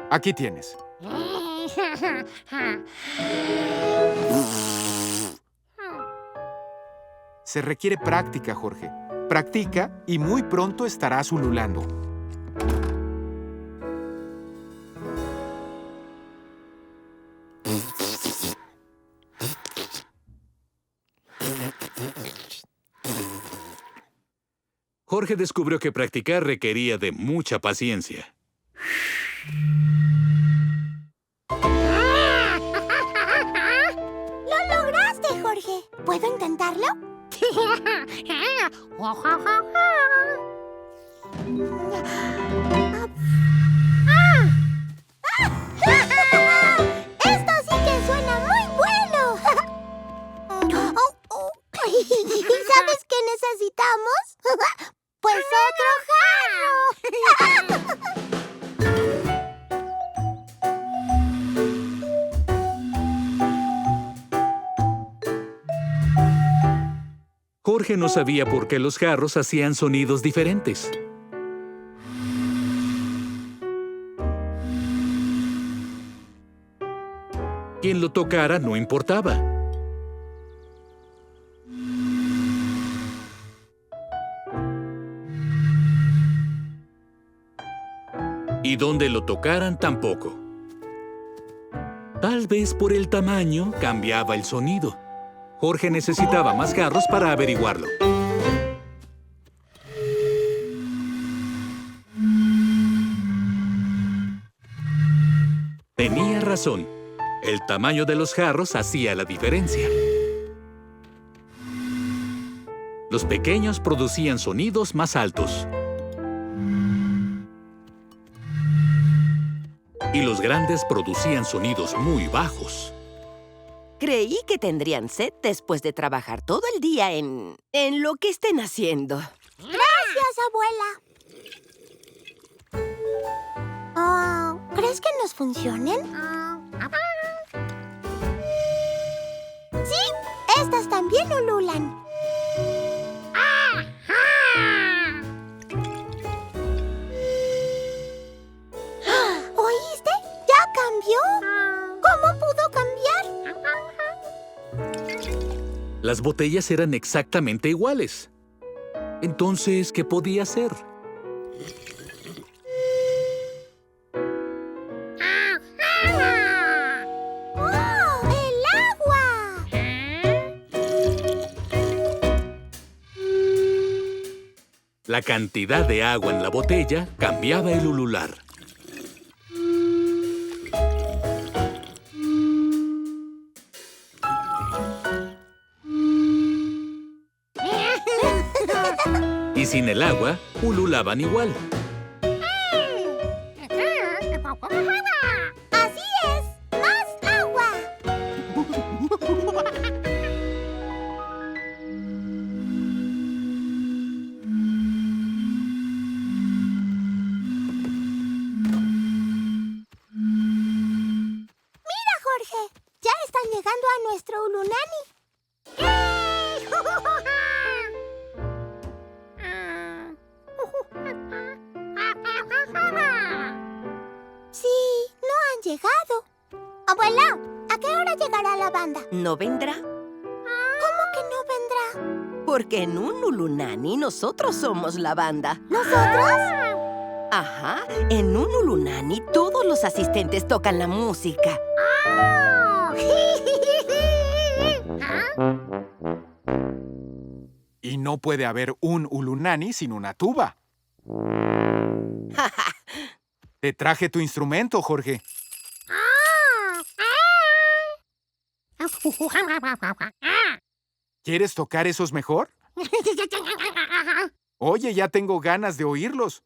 Aquí tienes. Se requiere práctica, Jorge. Practica y muy pronto estarás ululando. Jorge descubrió que practicar requería de mucha paciencia. ¡Lo lograste, Jorge! ¿Puedo intentarlo? ¡Esto sí que suena muy bueno! ¿Sabes qué necesitamos? ¡Pues otro jarro! Jorge no sabía por qué los jarros hacían sonidos diferentes. Quien lo tocara no importaba. Y donde lo tocaran tampoco. Tal vez por el tamaño cambiaba el sonido. Jorge necesitaba más jarros para averiguarlo. Tenía razón. El tamaño de los jarros hacía la diferencia. Los pequeños producían sonidos más altos. Y los grandes producían sonidos muy bajos. Creí que tendrían sed después de trabajar todo el día en lo que estén haciendo. Gracias, abuela. ¿Crees que nos funcionen? Sí, estas también ululan. ¿Oíste? ¡Ya cambió! ¿Cómo pudo cambiar? Las botellas eran exactamente iguales. Entonces, ¿qué podía hacer? ¡Oh, el agua! La cantidad de agua en la botella cambiaba el ulular. Y sin el agua, ululaban igual. ¡Así es! ¡Más agua! ¡Mira, Jorge! Ya están llegando a nuestro ulunani. Sí, no han llegado. Abuela, ¿a qué hora llegará la banda? ¿No vendrá? ¿Cómo que no vendrá? Porque en un ulunani nosotros somos la banda. ¿Nosotros? Ajá, en un ulunani todos los asistentes tocan la música. Y no puede haber un ulunani sin una tuba. Te traje tu instrumento, Jorge. ¿Quieres tocar esos mejor? Oye, ya tengo ganas de oírlos.